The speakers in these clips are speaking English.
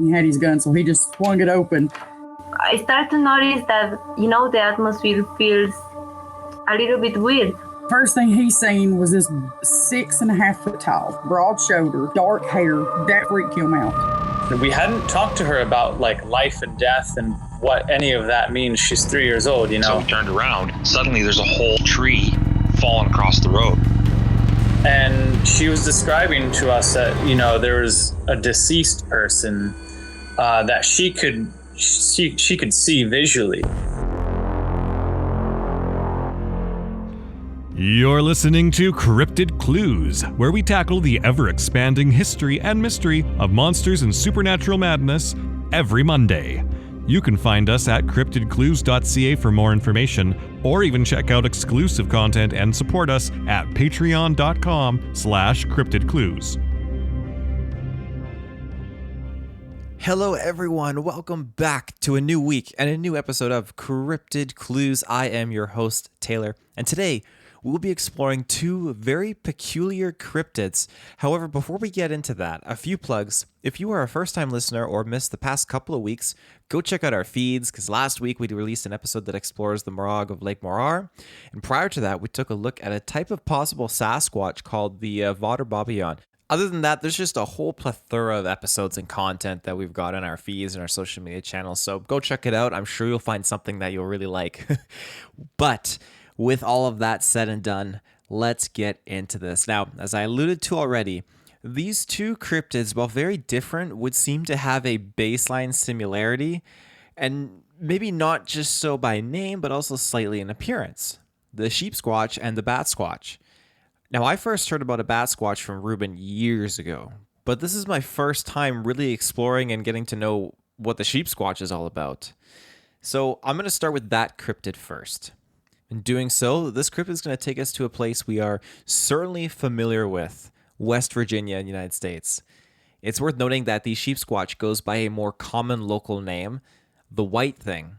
He had his gun, so he just swung it open. I start to notice that, the atmosphere feels a little bit weird. First thing he seen was this 6.5 foot tall, broad shoulder, dark hair. That freaked him out. We hadn't talked to her about like life and death and what any of that means. She's 3 years old, So we turned around. Suddenly there's a whole tree falling across the road. And she was describing to us that, there was a deceased person that she could see visually. You're listening to Cryptid Clues, where we tackle the ever-expanding history and mystery of monsters and supernatural madness every Monday. You can find us at CryptidClues.ca for more information, or even check out exclusive content and support us at patreon.com/CryptidClues. Hello everyone, welcome back to a new week and a new episode of Cryptid Clues. I am your host, Taylor, and today we'll be exploring two very peculiar cryptids. However, before we get into that, a few plugs. If you are a first-time listener or missed the past couple of weeks, go check out our feeds, because last week we released an episode that explores the Morag of Lake Morar, and prior to that, we took a look at a type of possible Sasquatch called the Vaterbabillon. Other than that, there's just a whole plethora of episodes and content that we've got on our feeds and our social media channels, so go check it out. I'm sure you'll find something that you'll really like. But with all of that said and done, let's get into this. Now, as I alluded to already, these two cryptids, while very different, would seem to have a baseline similarity, and maybe not just so by name, but also slightly in appearance. The Sheepsquatch and the Batsquatch. Now, I first heard about a Batsquatch from Reuben years ago, but this is my first time really exploring and getting to know what the Sheepsquatch is all about. So I'm going to start with that cryptid first. In doing so, this cryptid is going to take us to a place we are certainly familiar with, West Virginia in the United States. It's worth noting that the Sheepsquatch goes by a more common local name, the White Thing.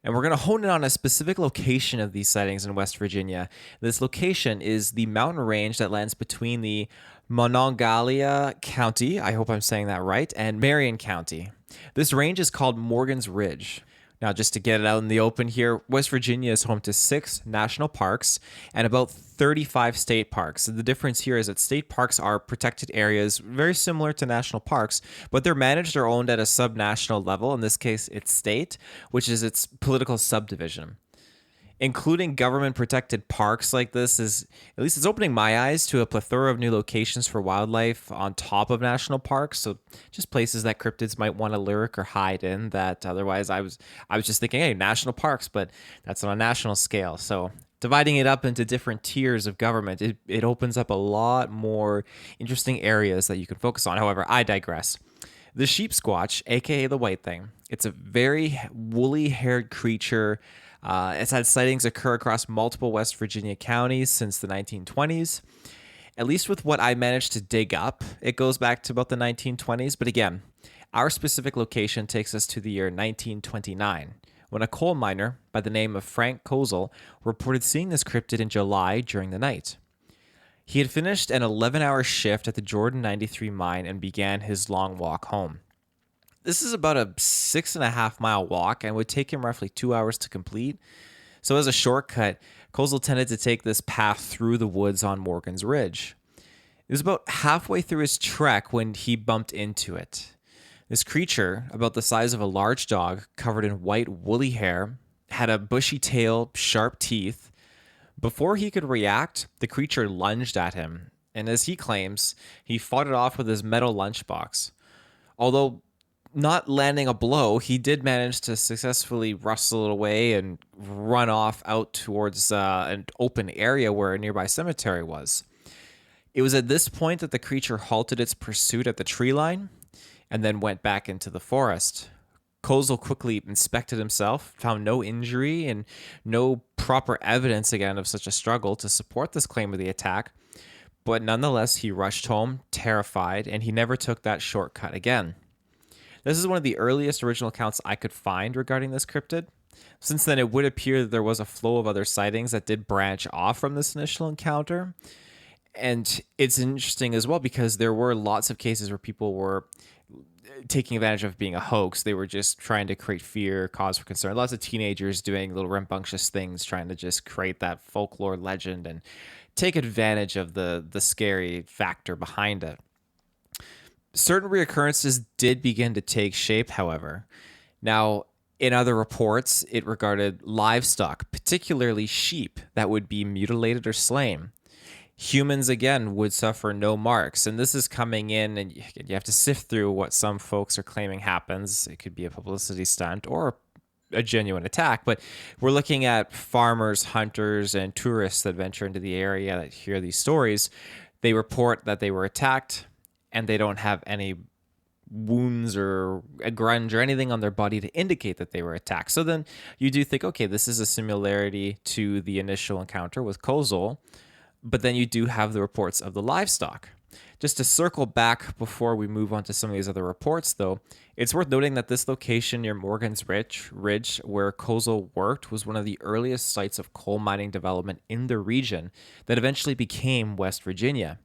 And we're going to hone in on a specific location of these sightings in West Virginia. This location is the mountain range that lands between the Monongalia County, I hope I'm saying that right, and Marion County. This range is called Morgan's Ridge. Now, just to get it out in the open here, West Virginia is home to 6 national parks and about 35 state parks. The difference here is that state parks are protected areas very similar to national parks, but they're managed or owned at a subnational level. In this case, it's state, which is its political subdivision. Including government-protected parks like this is, at least it's opening my eyes to a plethora of new locations for wildlife on top of national parks. So just places that cryptids might want to lurk or hide in that otherwise I was just thinking, hey, national parks, but that's on a national scale. So dividing it up into different tiers of government, it opens up a lot more interesting areas that you can focus on. However, I digress. The Sheepsquatch, aka the White Thing, it's a very woolly-haired creature. It's had sightings occur across multiple West Virginia counties since the 1920s. At least with what I managed to dig up, it goes back to about the 1920s. But again, our specific location takes us to the year 1929, when a coal miner by the name of Frank Kozel reported seeing this cryptid in July during the night. He had finished an 11-hour shift at the Jordan 93 mine and began his long walk home. This is about a 6.5-mile walk and would take him roughly 2 hours to complete. So as a shortcut, Kozel tended to take this path through the woods on Morgan's Ridge. It was about halfway through his trek when he bumped into it. This creature, about the size of a large dog, covered in white woolly hair, had a bushy tail, sharp teeth. Before he could react, the creature lunged at him, and as he claims, he fought it off with his metal lunchbox. Although not landing a blow, he did manage to successfully wrestle it away and run off out towards an open area where a nearby cemetery was. It was at this point that the creature halted its pursuit at the tree line and then went back into the forest. Kozel quickly inspected himself, found no injury and no proper evidence again of such a struggle to support this claim of the attack, but nonetheless he rushed home, terrified, and he never took that shortcut again. This is one of the earliest original accounts I could find regarding this cryptid. Since then, it would appear that there was a flow of other sightings that did branch off from this initial encounter. And it's interesting as well because there were lots of cases where people were taking advantage of being a hoax. They were just trying to create fear, cause for concern. Lots of teenagers doing little rambunctious things, trying to just create that folklore legend and take advantage of the scary factor behind it. Certain reoccurrences did begin to take shape, however. Now, in other reports, it regarded livestock, particularly sheep, that would be mutilated or slain. Humans, again, would suffer no marks. And this is coming in, and you have to sift through what some folks are claiming happens. It could be a publicity stunt or a genuine attack. But we're looking at farmers, hunters, and tourists that venture into the area that hear these stories. They report that they were attacked, and they don't have any wounds or a grunge or anything on their body to indicate that they were attacked. So then you do think, okay, this is a similarity to the initial encounter with Kozol, but then you do have the reports of the livestock. Just to circle back before we move on to some of these other reports, though, it's worth noting that this location near Morgan's Ridge, where Kozol worked, was one of the earliest sites of coal mining development in the region that eventually became West Virginia.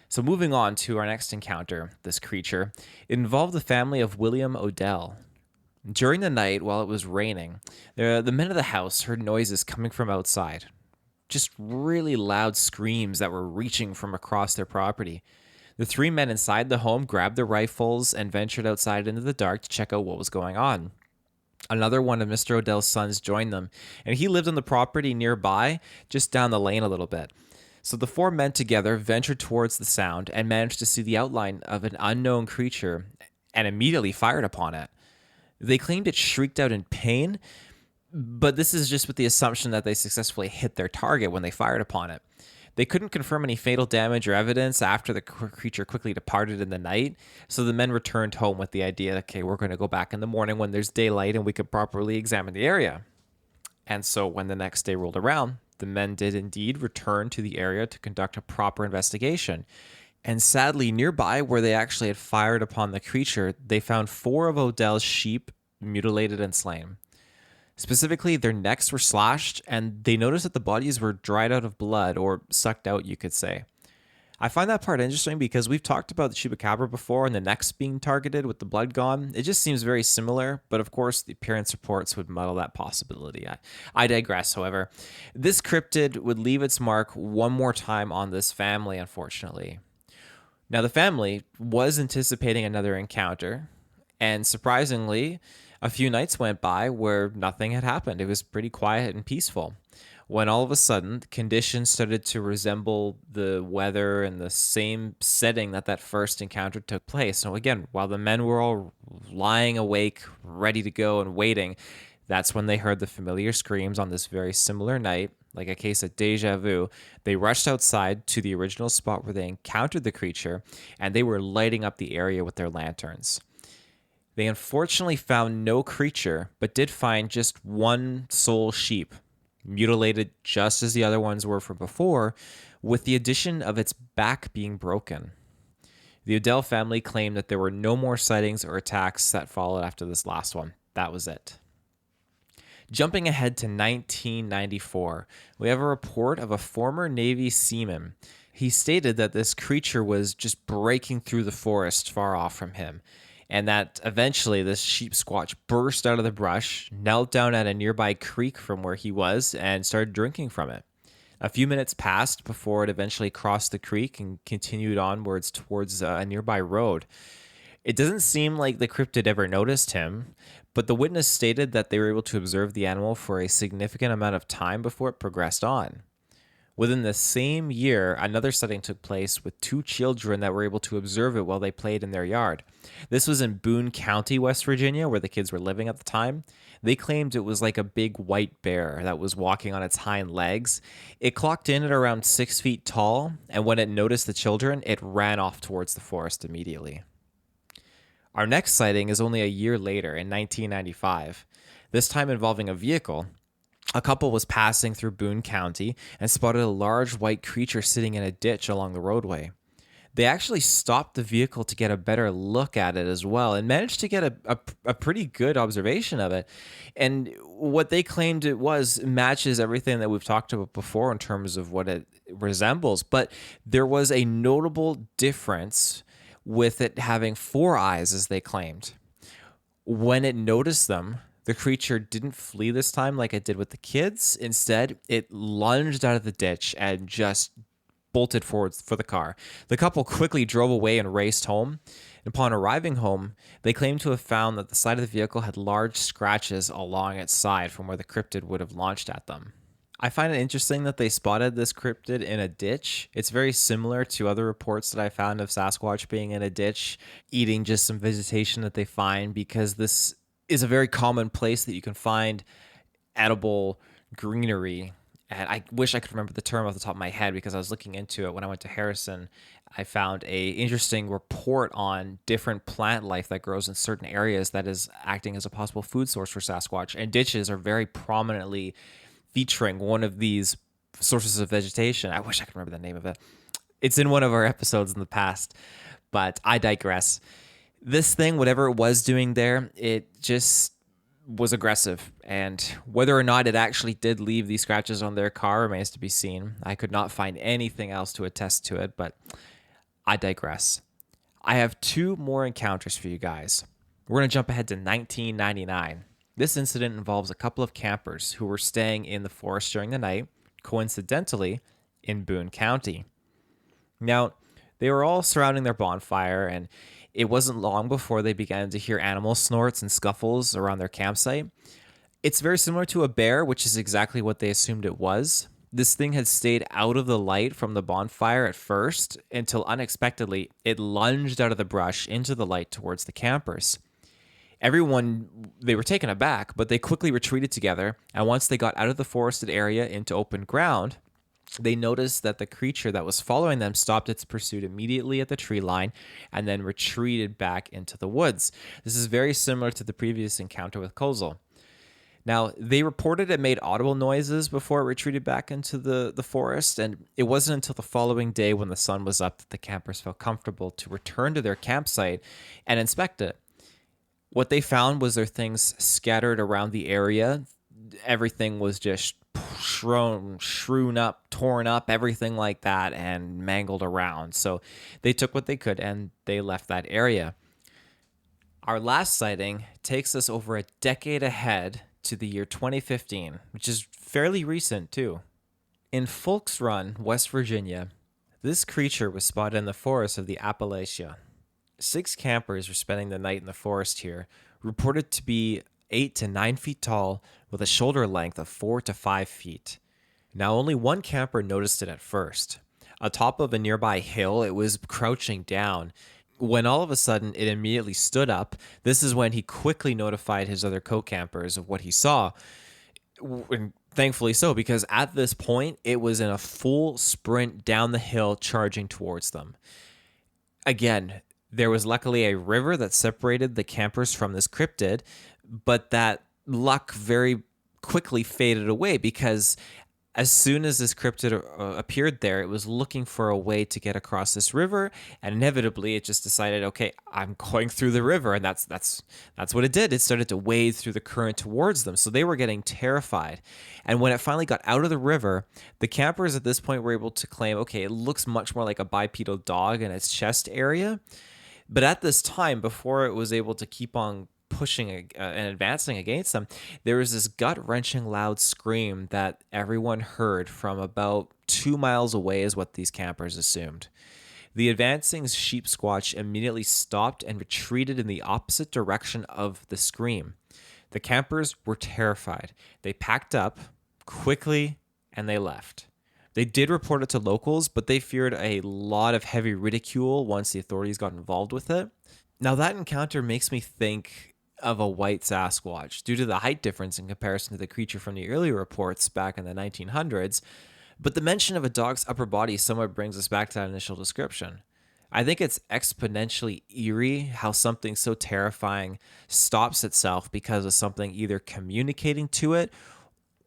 So moving on to our next encounter, this creature, it involved the family of William Odell. During the night, while it was raining, the men of the house heard noises coming from outside. Just really loud screams that were reaching from across their property. The three men inside the home grabbed their rifles and ventured outside into the dark to check out what was going on. Another one of Mr. Odell's sons joined them, and he lived on the property nearby, just down the lane a little bit. So the four men together ventured towards the sound and managed to see the outline of an unknown creature and immediately fired upon it. They claimed it shrieked out in pain, but this is just with the assumption that they successfully hit their target when they fired upon it. They couldn't confirm any fatal damage or evidence after the creature quickly departed in the night, so the men returned home with the idea, okay, we're going to go back in the morning when there's daylight and we could properly examine the area. And so when the next day rolled around, the men did indeed return to the area to conduct a proper investigation. And sadly, nearby where they actually had fired upon the creature, they found 4 of Odell's sheep mutilated and slain. Specifically, their necks were slashed, and they noticed that the bodies were dried out of blood, or sucked out, you could say. I find that part interesting because we've talked about the chupacabra before and the necks being targeted with the blood gone. It just seems very similar, but of course the appearance reports would muddle that possibility. I digress, however. This cryptid would leave its mark one more time on this family, unfortunately. Now, the family was anticipating another encounter, and surprisingly, a few nights went by where nothing had happened. It was pretty quiet and peaceful, when all of a sudden, conditions started to resemble the weather and the same setting that first encounter took place. So again, while the men were all lying awake, ready to go and waiting, that's when they heard the familiar screams on this very similar night, like a case of deja vu. They rushed outside to the original spot where they encountered the creature, and they were lighting up the area with their lanterns. They unfortunately found no creature, but did find just one sole sheep, mutilated just as the other ones were from before, with the addition of its back being broken. The Odell family claimed that there were no more sightings or attacks that followed after this last one. That was it. Jumping ahead to 1994, we have a report of a former Navy seaman. He stated that this creature was just breaking through the forest far off from him, and that eventually this Sheepsquatch burst out of the brush, knelt down at a nearby creek from where he was, and started drinking from it. A few minutes passed before it eventually crossed the creek and continued onwards towards a nearby road. It doesn't seem like the cryptid ever noticed him, but the witness stated that they were able to observe the animal for a significant amount of time before it progressed on. Within the same year, another sighting took place with 2 children that were able to observe it while they played in their yard. This was in Boone County, West Virginia, where the kids were living at the time. They claimed it was like a big white bear that was walking on its hind legs. It clocked in at around 6 feet tall, and when it noticed the children, it ran off towards the forest immediately. Our next sighting is only a year later, in 1995, this time involving a vehicle. A couple was passing through Boone County and spotted a large white creature sitting in a ditch along the roadway. They actually stopped the vehicle to get a better look at it as well and managed to get a pretty good observation of it. And what they claimed it was matches everything that we've talked about before in terms of what it resembles. But there was a notable difference with it having 4 eyes, as they claimed. When it noticed them, the creature didn't flee this time like it did with the kids. Instead, it lunged out of the ditch and just bolted forwards for the car. The couple quickly drove away and raced home. Upon arriving home, they claimed to have found that the side of the vehicle had large scratches along its side from where the cryptid would have launched at them. I find it interesting that they spotted this cryptid in a ditch. It's very similar to other reports that I found of Sasquatch being in a ditch, eating just some vegetation that they find, because this is a very common place that you can find edible greenery. And I wish I could remember the term off the top of my head, because I was looking into it when I went to Harrison. I found a interesting report on different plant life that grows in certain areas that is acting as a possible food source for Sasquatch. And ditches are very prominently featuring one of these sources of vegetation. I wish I could remember the name of it. It's in one of our episodes in the past, but I digress. This thing, whatever it was doing there, it just was aggressive, and whether or not it actually did leave these scratches on their car remains to be seen. I could not find anything else to attest to it, but I digress. I have 2 more encounters for you guys. We're going to jump ahead to 1999. This incident involves a couple of campers who were staying in the forest during the night, coincidentally in Boone County. Now, they were all surrounding their bonfire, and it wasn't long before they began to hear animal snorts and scuffles around their campsite. It's very similar to a bear, which is exactly what they assumed it was. This thing had stayed out of the light from the bonfire at first, until unexpectedly it lunged out of the brush into the light towards the campers. Everyone, they were taken aback, but they quickly retreated together, and once they got out of the forested area into open ground, they noticed that the creature that was following them stopped its pursuit immediately at the tree line and then retreated back into the woods. This is very similar to the previous encounter with Kozel. Now, they reported it made audible noises before it retreated back into the forest, and it wasn't until the following day when the sun was up that the campers felt comfortable to return to their campsite and inspect it. What they found was their things scattered around the area. Everything was just strewn up, torn up, everything like that, and mangled around. So they took what they could and they left that area. Our last sighting takes us over a decade ahead to the year 2015, which is fairly recent too. In Folks Run, West Virginia, this creature was spotted in the forests of the Appalachia. 6 campers were spending the night in the forest here, reported to be 8 to 9 feet tall with a shoulder length of 4 to 5 feet. Now, only one camper noticed it at first. Atop of a nearby hill, it was crouching down. When all of a sudden it immediately stood up, this is when he quickly notified his other co-campers of what he saw. And thankfully so, because at this point, it was in a full sprint down the hill charging towards them. Again, there was luckily a river that separated the campers from this cryptid, but that luck very quickly faded away, because as soon as this cryptid appeared there, it was looking for a way to get across this river, and inevitably it just decided, okay, I'm going through the river, and that's what it did. It started to wade through the current towards them, so they were getting terrified. And when it finally got out of the river, the campers at this point were able to claim, okay, it looks much more like a bipedal dog in its chest area. But at this time, before it was able to keep on pushing and advancing against them, there was this gut-wrenching loud scream that everyone heard from about 2 miles away, is what these campers assumed. The advancing Sheepsquatch immediately stopped and retreated in the opposite direction of the scream. The campers were terrified. They packed up quickly and they left. They did report it to locals, but they feared a lot of heavy ridicule once the authorities got involved with it. Now, that encounter makes me think of a white Sasquatch due to the height difference in comparison to the creature from the earlier reports back in the 1900s, but the mention of a dog's upper body somewhat brings us back to that initial description. I think it's exponentially eerie how something so terrifying stops itself because of something either communicating to it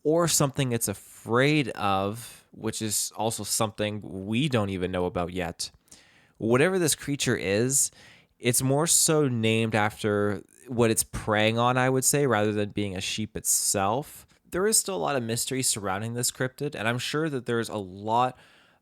or something it's afraid of, which is also something we don't even know about yet. Whatever this creature is, it's more so named after what it's preying on, I would say, rather than being a sheep itself. There is still a lot of mystery surrounding this cryptid, and I'm sure that there's a lot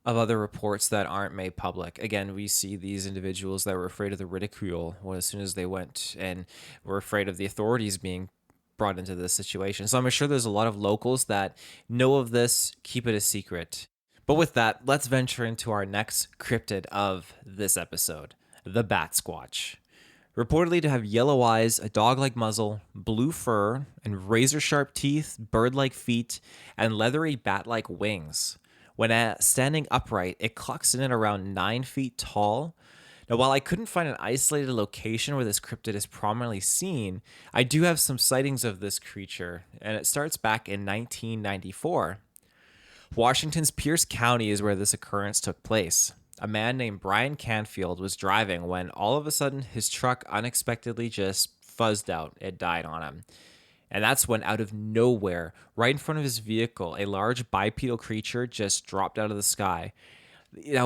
of other reports that aren't made public. Again, we see these individuals that were afraid of the ridicule as soon as they went and were afraid of the authorities being brought into this situation. So I'm sure there's a lot of locals that know of this, keep it a secret. But with that, let's venture into our next cryptid of this episode, the Batsquatch. Reportedly to have yellow eyes, a dog-like muzzle, blue fur, and razor-sharp teeth, bird-like feet, and leathery bat-like wings. When standing upright, it clocks in at around 9 feet tall. Now, while I couldn't find an isolated location where this cryptid is prominently seen, I do have some sightings of this creature, and it starts back in 1994. Washington's Pierce County is where this occurrence took place. A man named Brian Canfield was driving when all of a sudden his truck unexpectedly just fuzzed out. It died on him. And that's when, out of nowhere, right in front of his vehicle, a large bipedal creature just dropped out of the sky.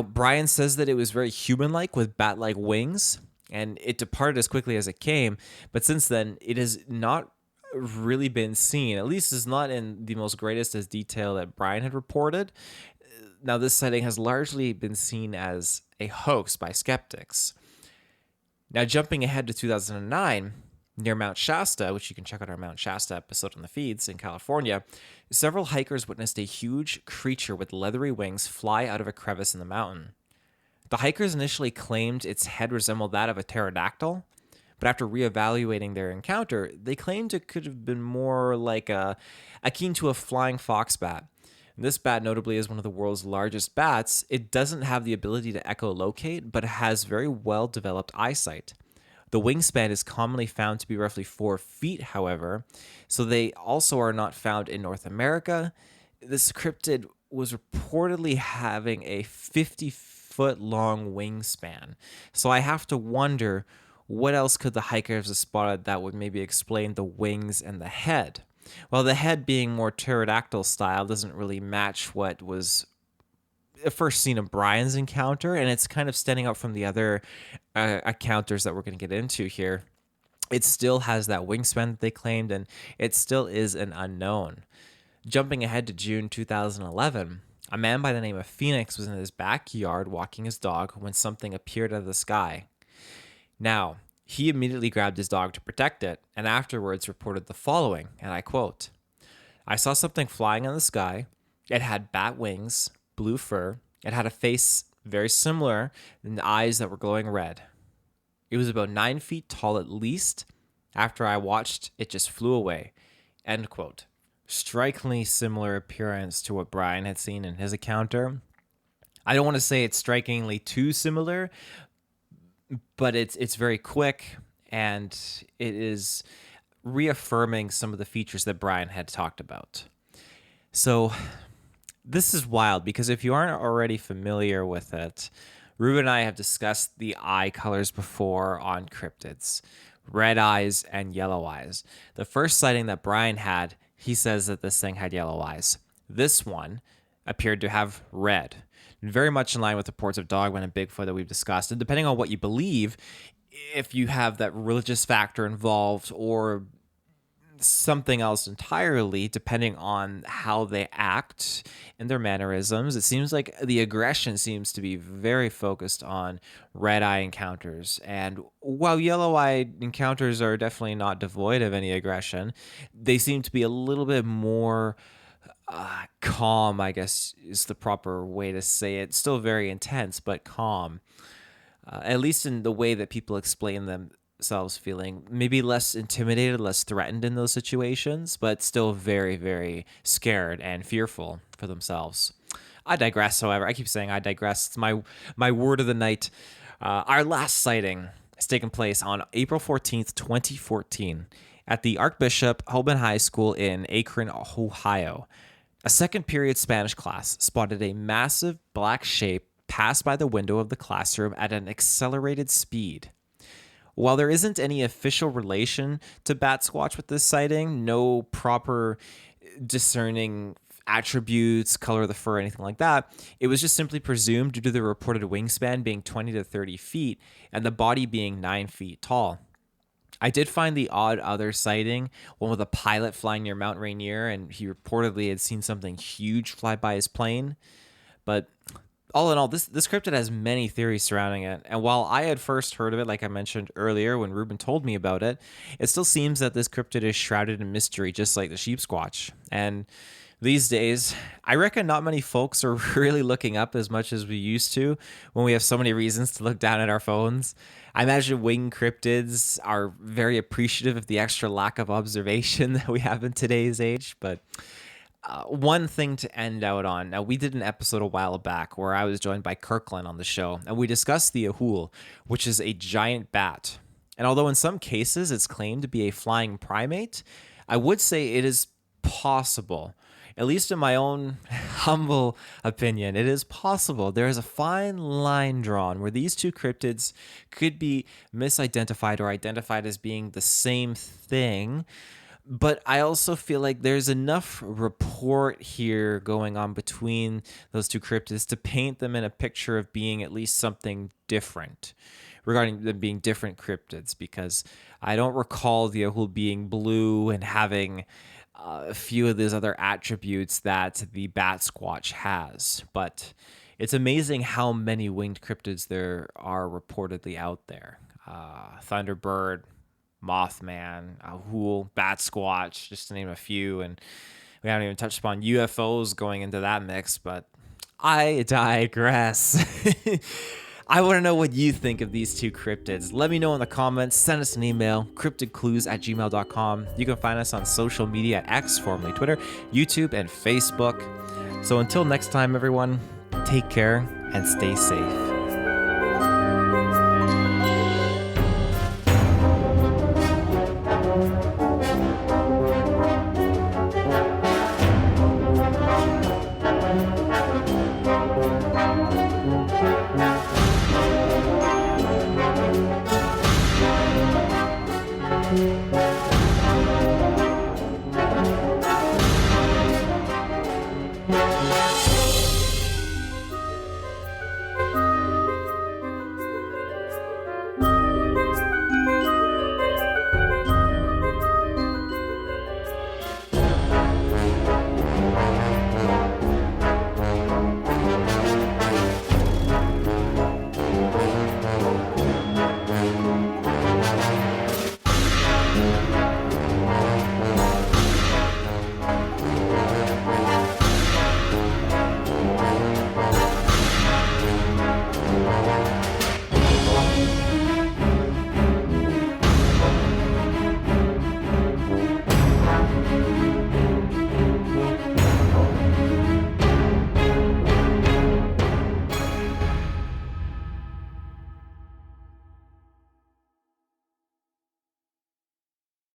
Brian says that it was very human-like with bat-like wings, and it departed as quickly as it came. But since then, it has not really been seen. At least it's not in the most greatest as detail that Brian had reported. Now, this sighting has largely been seen as a hoax by skeptics. Now, jumping ahead to 2009, near Mount Shasta, which you can check out our Mount Shasta episode on the feeds in California, several hikers witnessed a huge creature with leathery wings fly out of a crevice in the mountain. The hikers initially claimed its head resembled that of a pterodactyl, but after reevaluating their encounter, they claimed it could have been more like akin to a flying fox bat. This bat notably is one of the world's largest bats. It doesn't have the ability to echolocate, but it has very well developed eyesight. The wingspan is commonly found to be roughly 4 feet, however, so they also are not found in North America. This cryptid was reportedly having a 50-foot-long wingspan, so I have to wonder what else could the hikers have spotted that would maybe explain the wings and the head. Well, the head being more pterodactyl style doesn't really match what was first seen of Brian's encounter, and it's kind of standing out from the other encounters that we're going to get into here. It still has that wingspan that they claimed, and it still is an unknown. Jumping ahead to June 2011, a man by the name of Phoenix was in his backyard walking his dog when something appeared out of the sky. Now, he immediately grabbed his dog to protect it, and afterwards reported the following, and I quote, "I saw something flying in the sky. It had bat wings, blue fur. It had a face very similar and eyes that were glowing red. It was about 9 feet tall at least. After I watched, it just flew away." End quote. Strikingly similar appearance to what Brian had seen in his encounter. I don't want to say it's strikingly too similar, but it's very quick, and it is reaffirming some of the features that Brian had talked about. So this is wild, because if you aren't already familiar with it, Reuben and I have discussed the eye colors before on cryptids. Red eyes and yellow eyes. The first sighting that Brian had, he says that this thing had yellow eyes. This one appeared to have red. Very much in line with reports of Dogman and Bigfoot that we've discussed. And depending on what you believe, if you have that religious factor involved or something else entirely, depending on how they act and their mannerisms, it seems like the aggression seems to be very focused on red eye encounters. And while yellow eye encounters are definitely not devoid of any aggression, they seem to be a little bit more calm, I guess is the proper way to say it. Still very intense, but calm. At least in the way that people explain themselves feeling. Maybe less intimidated, less threatened in those situations, but still very, very scared and fearful for themselves. I digress, however. I keep saying I digress. It's my word of the night. Our last sighting has taken place on April 14th, 2014 at the Archbishop Hoban High School in Akron, Ohio. A second period Spanish class spotted a massive black shape pass by the window of the classroom at an accelerated speed. While there isn't any official relation to Batsquatch with this sighting, no proper discerning attributes, color of the fur, anything like that, it was just simply presumed due to the reported wingspan being 20 to 30 feet and the body being 9 feet tall. I did find the odd other sighting, one with a pilot flying near Mount Rainier, and he reportedly had seen something huge fly by his plane. But all in all, this cryptid has many theories surrounding it. And while I had first heard of it, like I mentioned earlier when Reuben told me about it, it still seems that this cryptid is shrouded in mystery, just like the Sheepsquatch. And these days, I reckon not many folks are really looking up as much as we used to when we have so many reasons to look down at our phones. I imagine winged cryptids are very appreciative of the extra lack of observation that we have in today's age. But one thing to end out on. Now, we did an episode a while back where I was joined by Cuillin on the show, and we discussed the ahool, which is a giant bat. And although in some cases it's claimed to be a flying primate, I would say it is possible. At least in my own humble opinion, it is possible. There is a fine line drawn where these two cryptids could be misidentified or identified as being the same thing. But I also feel like there's enough rapport here going on between those two cryptids to paint them in a picture of being at least something different regarding them being different cryptids, because I don't recall the ahool being blue and having a few of these other attributes that the Batsquatch has. But it's amazing how many winged cryptids there are reportedly out there. Thunderbird, Mothman, ahool, Batsquatch, just to name a few. And we haven't even touched upon UFOs going into that mix, but I digress. I want to know what you think of these two cryptids. Let me know in the comments. Send us an email, cryptidclues@gmail.com. You can find us on social media at X, formerly Twitter, YouTube, and Facebook. So until next time, everyone, take care and stay safe. Thank you.